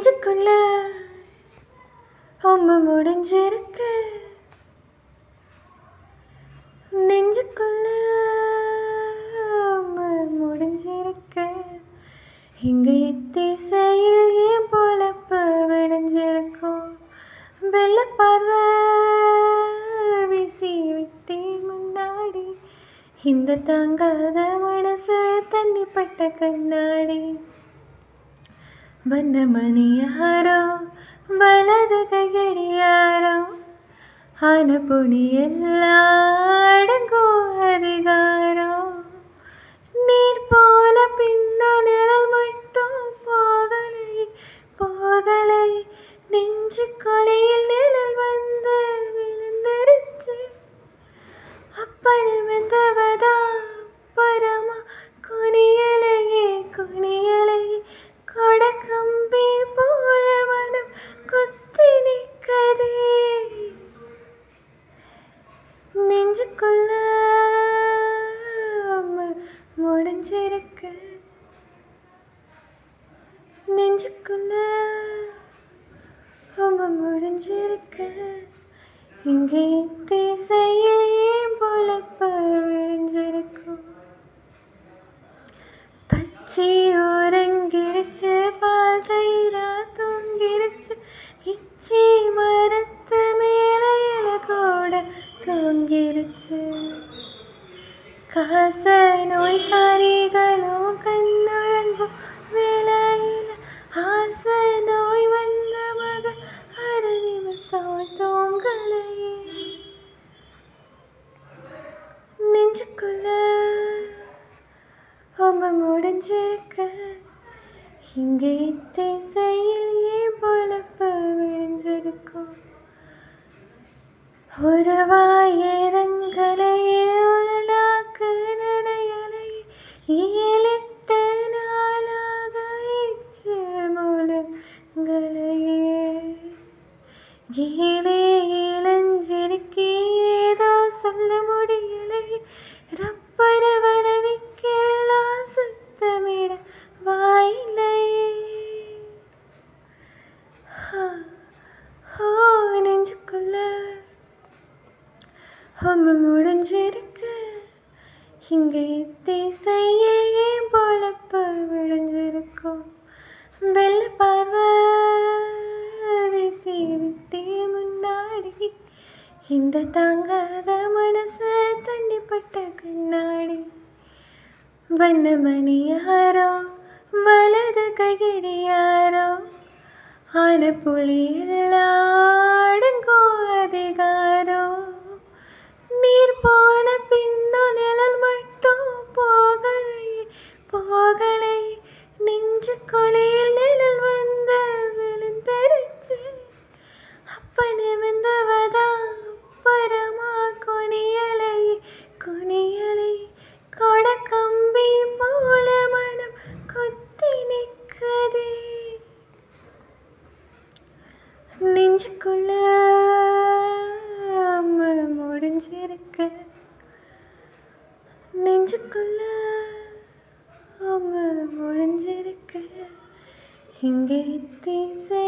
நெஞ்சுக்குள்ள அம்மா முடிஞ்சிருக்கு. நெஞ்சுக்குள்ள அம்மா முடிஞ்சிருக்கு. இங்க திசையில் ஏன் பொழப்பு விடிஞ்சிருக்கும். வெள்ள பார்வை வீசி விட்டேன் முன்னாடி. இந்த தாங்காத மனசு தண்ணிப்பட்ட கண்ணாடி. வந்த மணி யாரோ வலது கையடியாரோ ஆன பொனி எல்லாம் அடங்கும் அதிகாரம். நீர் போன பின்னோ நிழல் மட்டும் போகலை போகலை. நெஞ்சு கொலையில் நிழல் வந்து விழுந்துருச்சு. அப்பனை வெந்தவதா பரமா குனியலையே குனியலையே. கொடக்கம்பி போல மனம் கொத்தி நிற்கதே. நெஞ்சுக்குள்ள முடிஞ்சிருக்கு. நெஞ்சுக்குள்ள முடிஞ்சிருக்கு. இங்கே திசையில் ஏன் பொழப்பு விடிஞ்சிருக்கும். பச்சை உறங்கிருச்சு பால் தயிரா தூங்கிருச்சு. இச்சி மரத்து மேல இல கூட தூங்கிருச்சு. காச நோய்காரிகளும் கண்ணுறங்கும் வேலையில ஆச நோய் வந்த மக அரை நிமிஷம் தூங்கலையே. நெஞ்சுக்குள்ள முடிஞ்சிருக்கு. இங்கே திசையில் ஏன் பொழப்பு விடிஞ்சிருக்கும். ஒரு வாயிரங்களையே உள்ளாக்கு நனையலையே. 7-8 நாளாக எச்சில் மூலங்களையே. ஏழே இளஞ்சிருக்கி ஏதோ சொல்ல முடியலையே. ரப்பர வனவிக்கெல்லாம் சுத்தமிட வாயிலையே. நெஞ்சுக்குள்ள முடிஞ்சிருக்கு. இங்கே திசையில் ஏன் பொழப்பு விடிஞ்சிருக்கும். வெள்ள பார்வை வீசி விட்டே முன்னாடி. இந்த தாங்காத மனசு தண்ணிப்பட்ட கண்ணாடி. வண்ண மணி யாரோ வலது கையடியாரோ ஆன புலி அடங்கும் அதிகாரம். நீர் போன பின்னோ நிழல் மட்டும் போகலை போகலை. நெஞ்சு கொலையில் நிழல் வந்த விழுந்தரிச்சு. அப்பனை வெந்தவதா பரமா குனியலை குனியலை. கொடக்கம்பி போல மனம் கொத்தி நிற்கதே. நெஞ்சுக்குள்ள முடிஞ்சிருக்கு. நெஞ்சுக்குள்ள முடிஞ்சிருக்கு. இங்கே திசை